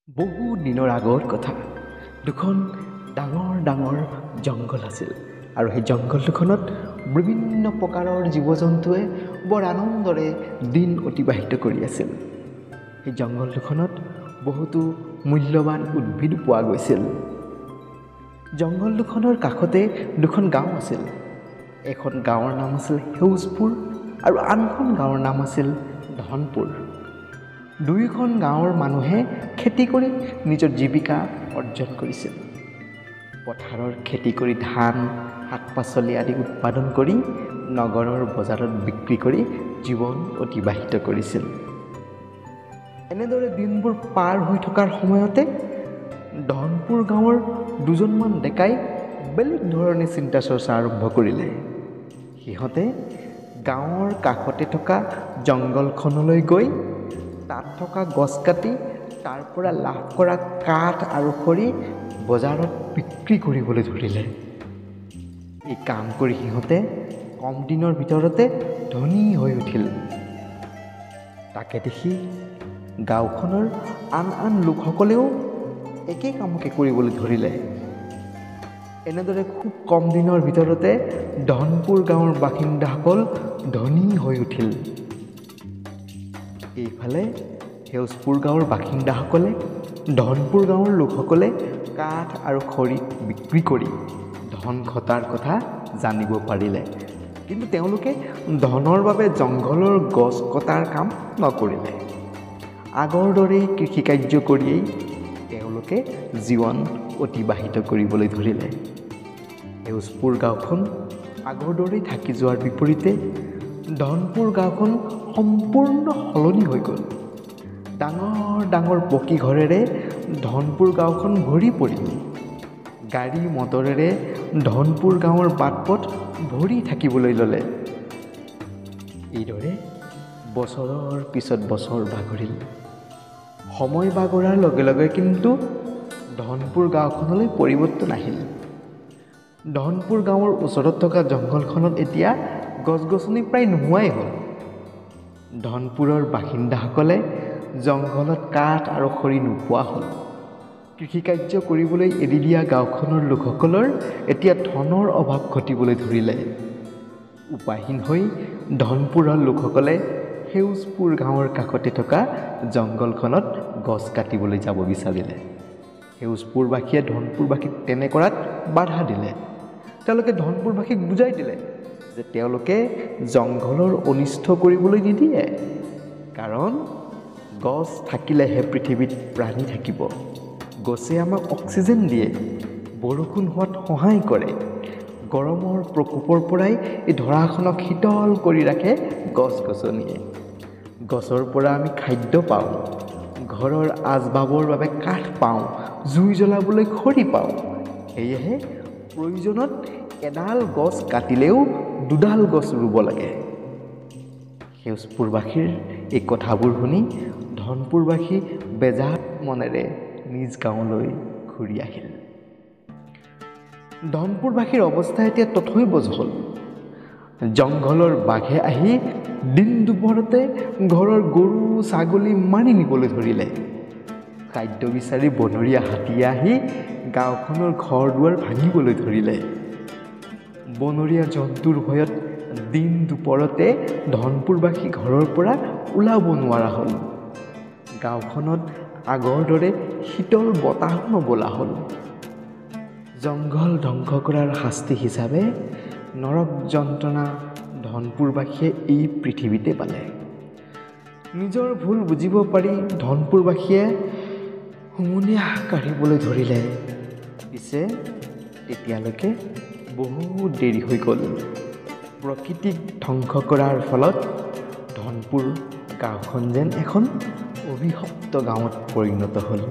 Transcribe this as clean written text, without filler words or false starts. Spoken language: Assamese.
বহু দিনৰ আগৰ কথা দুখন ডাঙৰ ডাঙৰ জংঘল আছিল আৰু সেই জংঘল দুখনত বিভিন্ন প্ৰকাৰৰ জীৱ জন্তুৱে বৰ আনন্দৰে দিন অতিবাহিত কৰি আছিল। সেই জংঘল দুখনত বহুতো মূল্যৱান উদ্ভিদ পোৱা গৈছিল। জংঘল দুখনৰ কাষতে দুখন গাঁও আছিল। এখন গাঁৱৰ নাম আছিল সেউজপুৰ আৰু আনখন গাঁৱৰ নাম আছিল ধনপুৰ। দুয়োখন গাঁৱৰ মানুহে খেতি কৰি নিজৰ জীৱিকা অৰ্জন কৰিছিল। পথাৰৰ খেতি কৰি ধান, শাক পাচলি আদি উৎপাদন কৰি নগৰৰ বজাৰত বিক্ৰী কৰি জীৱন অতিবাহিত কৰিছিল। এনেদৰে দিনবোৰ পাৰ হৈ থকাৰ সময়তে ধনপুৰ গাঁৱৰ দুজনমান ডেকাই বেলেগ ধৰণে চিন্তা চৰ্চা আৰম্ভ কৰিলে। সিহঁতে গাঁৱৰ কাষতে থকা জংঘলখনলৈ গৈ তাত থকা গছ কাটি তাৰ পৰা লাভ কৰা কাঠ আৰু খৰি বজাৰত বিক্ৰী কৰিবলৈ ধৰিলে। এই কাম কৰি সিহঁতে কম দিনৰ ভিতৰতে ধনী হৈ উঠিল। তাকে দেখি গাঁওখনৰ আন আন লোকসকলেও একে কামকে কৰিবলৈ ধৰিলে। এনেদৰে খুব কম দিনৰ ভিতৰতে ধনপুৰ গাঁৱৰ বাসিন্দাসকল ধনী হৈ উঠিল। এইফালে সেউজপুৰ গাঁৱৰ বাসিন্দাসকলে ধনপুৰ গাঁৱৰ লোকসকলে কাঠ আৰু খৰি বিক্ৰী কৰি ধন ঘটাৰ কথা জানিব পাৰিলে। কিন্তু তেওঁলোকে ধনৰ বাবে জংঘলৰ গছ কটাৰ কাম নকৰিলে। আগৰ দৰেই কৃষিকাৰ্য কৰিয়েই তেওঁলোকে জীৱন অতিবাহিত কৰিবলৈ ধৰিলে। সেউজপুৰ গাঁওখন আগৰ দৰেই থাকি যোৱাৰ বিপৰীতে ধনপুৰ গাঁওখন সম্পূৰ্ণ সলনি হৈ গ'ল। ডাঙৰ ডাঙৰ পকী ঘৰেৰে ধনপুৰ গাঁওখন ভৰি পৰিল। গাড়ী মটৰেৰে ধনপুৰ গাঁৱৰ বাট পথ ভৰি থাকিবলৈ ল'লে। এইদৰে বছৰৰ পিছত বছৰ বাগৰিল। সময় বাগৰাৰ লগে লগে কিন্তু ধনপুৰ গাঁওখনলৈ পৰিৱৰ্তন আহিল। ধনপুৰ গাঁৱৰ ওচৰত থকা জংঘলখনত এতিয়া গছ গছনি প্ৰায় নোহোৱাই হ'ল। ধনপুৰৰ বাসিন্দাসকলে জংঘলত কাঠ আৰু খৰি নোপোৱা হ'ল। কৃষিকাৰ্য কৰিবলৈ এৰি দিয়া গাঁওখনৰ লোকসকলৰ এতিয়া ধনৰ অভাৱ ঘটিবলৈ ধৰিলে। উপায়হীন হৈ ধনপুৰৰ লোকসকলে সেউজপুৰ গাঁৱৰ কাষতে থকা জংঘলখনত গছ কাটিবলৈ যাব বিচাৰিলে। সেউজপুৰবাসীয়ে ধনপুৰবাসীক তেনে কৰাত বাধা দিলে। তেওঁলোকে ধনপুৰবাসীক বুজাই দিলে যে তেওঁলোকে জংঘলৰ অনিষ্ট কৰিবলৈ নিদিয়ে, কাৰণ গছ থাকিলেহে পৃথিৱীত প্ৰাণী থাকিব। গছে আমাক অক্সিজেন দিয়ে, বৰষুণ হোৱাত সহায় কৰে, গৰমৰ প্ৰকোপৰ পৰাই এই ধৰাখনক শীতল কৰি ৰাখে গছ গছনিয়ে। গছৰ পৰা আমি খাদ্য পাওঁ, ঘৰৰ আচবাবৰ বাবে কাঠ পাওঁ, জুই জ্বলাবলৈ খৰি পাওঁ। সেয়েহে প্ৰয়োজনত এডাল গছ কাটিলেও দুডাল গছ ৰুব লাগে। সেউজপুৰবাসীৰ এই কথাবোৰ শুনি ধনপুৰবাসী বেজাৰ মনেৰে নিজ গাঁৱলৈ ঘূৰি আহিল। ধনপুৰবাসীৰ অৱস্থা এতিয়া তথৈবচ হ'ল। জংঘলৰ বাঘে আহি দিন দুপৰতে ঘৰৰ গৰু ছাগলী মাৰি নিবলৈ ধৰিলে। খাদ্য বিচাৰি বনৰীয়া হাতীয়ে আহি গাঁওখনৰ ঘৰ দুৱাৰ ভাঙিবলৈ ধৰিলে। বনৰীয়া জন্তুৰ ভয়ত দিন দুপৰতে ধনপুৰবাসী ঘৰৰ পৰা ওলাব নোৱাৰা হ'ল। গাঁওখনত আগৰ দৰে শীতল বতাহো নবলা হ'ল। জংঘল ধ্বংস কৰাৰ শাস্তি হিচাপে নৰক যন্ত্ৰণা ধনপুৰবাসীয়ে এই পৃথিৱীতে পালে। নিজৰ ভুল বুজিব পাৰি ধনপুৰবাসীয়ে হুমুনিয়াহ কাঢ়িবলৈ ধৰিলে। পিছে তেতিয়ালৈকে বহুত দেৰি হৈ গ'ল। প্ৰকৃতিক ধ্বংস কৰাৰ ফলত ধনপুৰ গাঁওখন যেন এখন অভিশপ্ত গাঁৱত পৰিণত হ'ল।